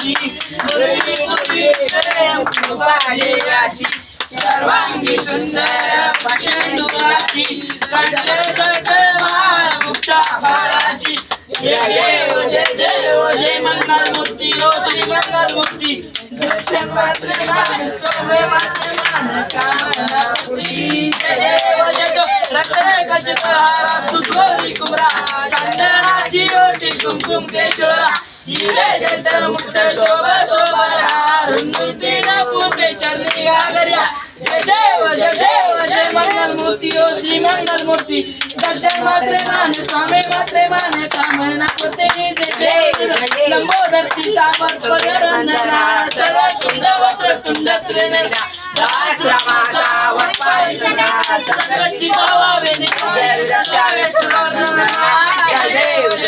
देवाची पूर्वी पूर्वी प्रेम कृपा देवाची सर्वांगी सुंदर पाषाणुराची कंठ माळ मुक्ता फाळाची जय देव जय मंगल मूर्ती ओ श्री मंगल मूर्ती दर्शन मात्र मान सोमे मात्र मान कामना पूर्ती जय देव जय रत्न खचित हार तुझोरी कुमरा चंदनाची ओटी कुमकुम केशरा हिरे जट मुक्त शोभा शोभा रुंदी न पूजे चरणी गागर्या जय देव जय मंगल मूर्ती ओ श्री मंगल मूर्ती दर्शन मात्रे मान स्वामी मात्रे मान कामना पूर्ती जय लंबोदर सीतावर पदरंजना सर्व सुंद वस्त्र तुंड त्रिनेत्रा दास रामाचा वटपाय सदा संकष्टी पावावे निवारे दर्शावे सुवर्णना जय देव